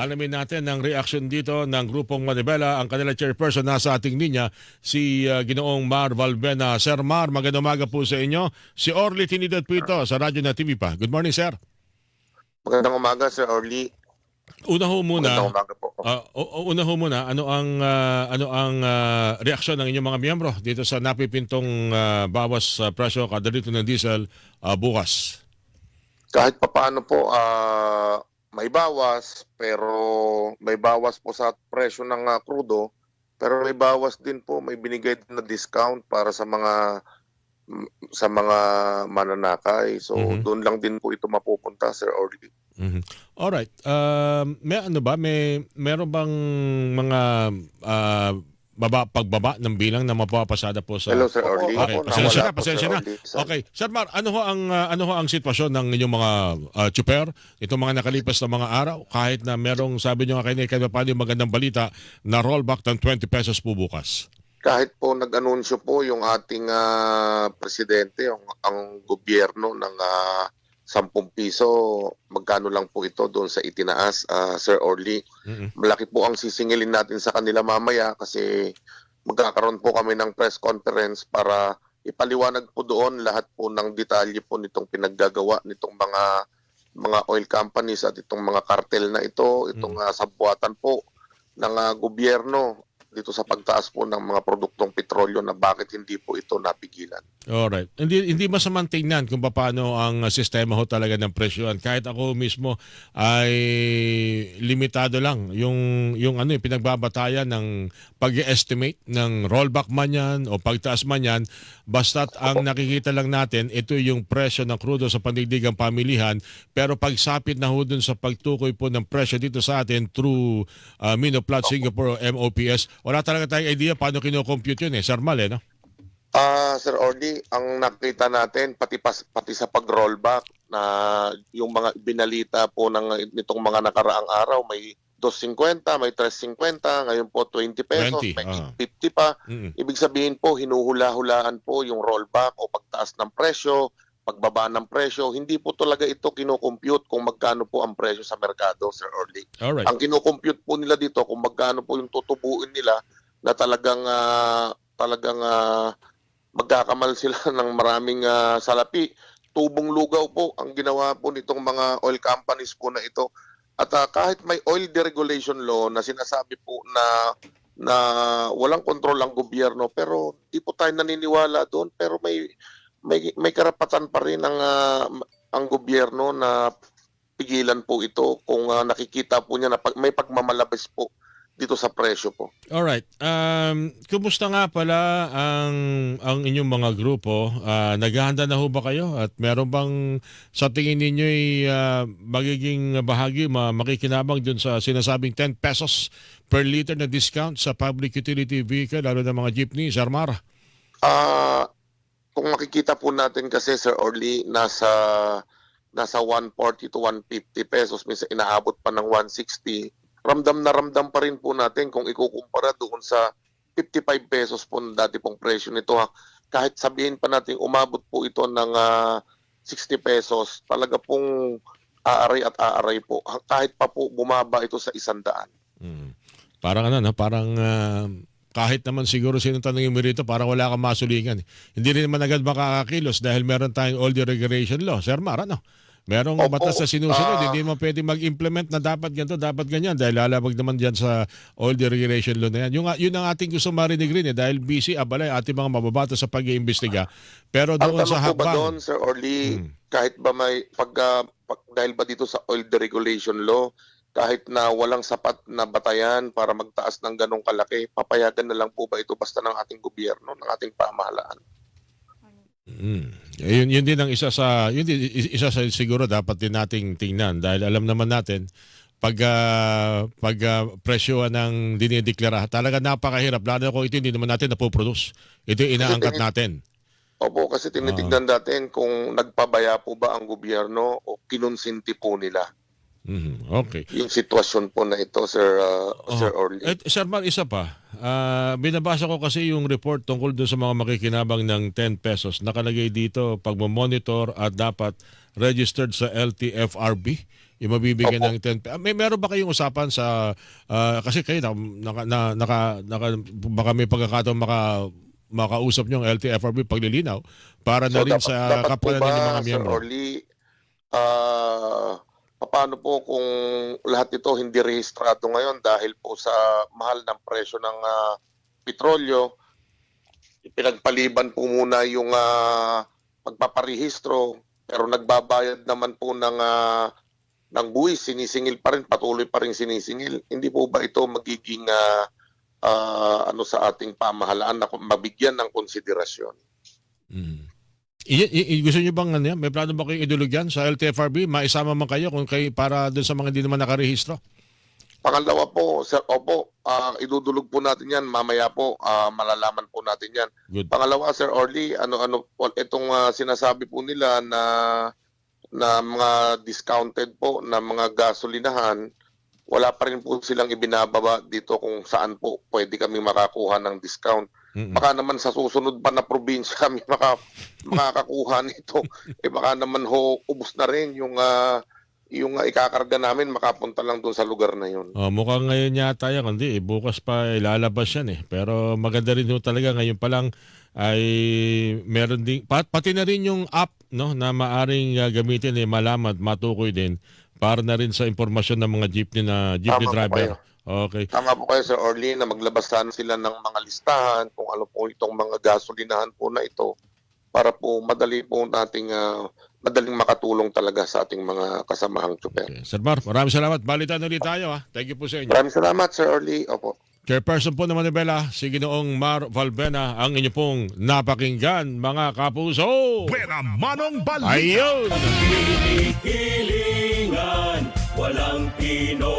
Alamin natin ang reaksyon dito ng Grupong Manibela. Ang kanilang chairperson nasa ating linya, si Ginoong Mar Valvena. Sir Mar, magandang umaga po sa inyo. Si Orly Trinidad po ito sa Radyo na TV pa. Good morning, sir. Magandang umaga, Sir Orly. Una ho muna, Magandang umaga po. ano ang reaksyon ng inyong mga miyembro dito sa napipintong bawas presyo kada litro ng diesel bukas? Kahit papaano po, may bawas, pero may bawas po sa presyo ng krudo, pero may bawas din po, may binigay din na discount para sa mga mananakay. So doon lang din po ito mapupunta, Sir Orly. Alright. May ano ba? Meron bang mga pagbaba ng bilang na mapapasada po sa... Hello, Sir Orly. Okay, Opo, pasensya na. Okay, Sir Mar, ano ho ang sitwasyon ng inyong mga tsuper, itong mga nakalipas na mga araw, kahit na merong, sabi nyo nga kayo paano yung magandang balita na rollback ng 20 pesos po bukas? Kahit po nag-anunsyo po yung ating presidente, ang gobyerno ng 10 piso, magkano lang po ito doon sa itinaas, Sir Orly. Malaki po ang sisingilin natin sa kanila mamaya kasi magkakaroon po kami ng press conference para ipaliwanag po doon lahat po ng detalye po nitong pinaggagawa nitong mga oil companies at itong mga cartel na ito, itong sabuatan po ng gobyerno dito sa pagtaas po ng mga produktong petrolyo na bakit hindi po ito napigilan. Alright. Hindi masamang tingnan kung paano ang sistema ho talaga ng presyohan. Kahit ako mismo ay limitado lang yung pinagbabatayan ng pag-estimate ng rollback man yan o pagtaas man yan. Basta't ang nakikita lang natin, ito yung presyo ng krudo sa pandigdigang pamilihan. Pero pagsapit na ho dun sa pagtukoy po ng presyo dito sa atin through Minoplat, Singapore o MOPS, wala talaga tayong idea paano kinocompute yun Sir Mal, no? Sir Orly, ang nakita natin pati sa pag-rollback na yung mga binalita po nitong mga nakaraang araw, may 2.50, may 3.50, ngayon po 20 pesos, 20, may 50 pa. Ibig sabihin po, hinuhula-hulaan po yung rollback o pagtaas ng presyo, pagbaba ng presyo. Hindi po talaga ito kinocompute kung magkano po ang presyo sa merkado, Sir Orly. Alright. Ang kinocompute po nila dito kung magkano po yung tutubuin nila na talagang magkakamal sila ng maraming salapi. Tubong lugaw po ang ginawa po nitong mga oil companies po na ito. At kahit may oil deregulation law na sinasabi po na walang kontrol ang gobyerno, pero di po tayo naniniwala doon. Pero may karapatan pa rin ang gobyerno na pigilan po ito kung nakikita po niya na may pagmamalabis po dito sa presyo po. Alright. Kumusta nga pala ang inyong mga grupo? Naghahanda na ho ba kayo? At meron bang sa tingin ninyo magiging bahagi, makikinabang dun sa sinasabing 10 pesos per liter na discount sa public utility vehicle, lalo na mga jeepney, Sir Mar? Kung makikita po natin kasi, Sir Orly, nasa 140 to 150 pesos, minsan inaabot pa ng 160. Ramdam na ramdam pa rin po natin kung ikukumpara doon sa 55 pesos po na dati pong presyo nito. Kahit sabihin pa natin umabot po ito ng 60 pesos, talaga pong aaray at aaray po. Kahit pa po bumaba ito sa 100. Parang kahit naman siguro sino tanongin mo rito, parang wala kang masulingan. Hindi rin naman agad makakakilos dahil meron tayong oil deregulation law. Sir Mar, merong batas na sinusunod, hindi mo pwede mag-implement na dapat ganito, dapat ganyan dahil lalabag naman dyan sa oil deregulation law na yan. Yun ang ating gusto marinig rin dahil busy, abalay, ating mga mababata sa pag-iimbestiga. Pero doon sa hakbang... Ang tanong po ba hakbang... doon, Sir Orly, kahit ba may, dahil ba dito sa oil deregulation law, kahit na walang sapat na batayan para magtaas ng ganong kalaki, papayagan na lang po ba ito basta ng ating gobyerno, ng ating pamahalaan? Yun din ang isa sa siguro dapat din nating tingnan dahil alam naman natin pag presyo ng dinideklara talaga napakahirap lalo kung ito hindi naman natin napoproduce. Ito inaangkat natin. Opo, kasi tinitignan natin kung nagpabaya po ba ang gobyerno o kinonsinti po nila. Okay. Yung sitwasyon po na ito, Sir Orly. Sir Mar, isa pa. Binabasa ko kasi yung report tungkol doon sa mga makikinabang ng 10 pesos. Nakalagay dito pagmamonitor at dapat registered sa LTFRB. yung mabibigyan Opo. ng 10. Meron ba kayong usapan sa kasi kayo baka may pagkakataon makausap niyo ang LTFRB paglilinaw para na So rin dapat sa dapat po kapakanan ng ba, mga Sir miyembro. Orly, paano po kung lahat ito hindi rehistrado ngayon dahil po sa mahal ng presyo ng petrolyo, pinagpaliban po muna yung magpaparehistro pero nagbabayad naman po ng buwis, sinisingil pa rin, patuloy pa rin sinisingil. Hindi po ba ito magiging ano sa ating pamahalaan na mabigyan ng konsiderasyon? Mm. Gusto niyo bang ano yan? May plano ba kayong idulog yan sa LTFRB? Maisama man kayo kung kayo para doon sa mga hindi naman nakarehistro? Pangalawa po, Sir, opo, idudulog po natin yan. Mamaya po, malalaman po natin yan. Good. Pangalawa, Sir Orly, ano po, itong sinasabi po nila na mga discounted po na mga gasolinahan, wala pa rin po silang ibinababa dito kung saan po pwede kami makakuha ng discount. Mm-mm. Baka naman sa susunod pa na probinsya kami makakakuha nito. Baka naman ubos na rin yung ikakarga namin, makapunta lang doon sa lugar na yun. Mukhang ngayon yata yan, kundi bukas pa ilalabas yan eh. Pero maganda rin ho talaga ngayon pa lang ay meron din pati na rin yung app no na maaring gamitin malaman at matukoy din para na rin sa impormasyon ng mga jeepney Tama po driver. kayo. Okay. Tama po kayo, Sir Orly, na maglabas sana sila ng mga listahan kung ano po itong mga gasolinahan po na ito para po madali po nating madaling makatulong talaga sa ating mga kasamahang tsuper. Okay. Sir Mar, maraming salamat. Balitan ulit tayo ha. Thank you po sa inyo. Maraming salamat, Sir Orly. Opo. Chairperson po ng Manibela, si Ginoong Mar Valvena, ang inyo pong napakinggan, mga kapuso. Buena Manong Balita. Ayun! Hilingan, walang Pinoy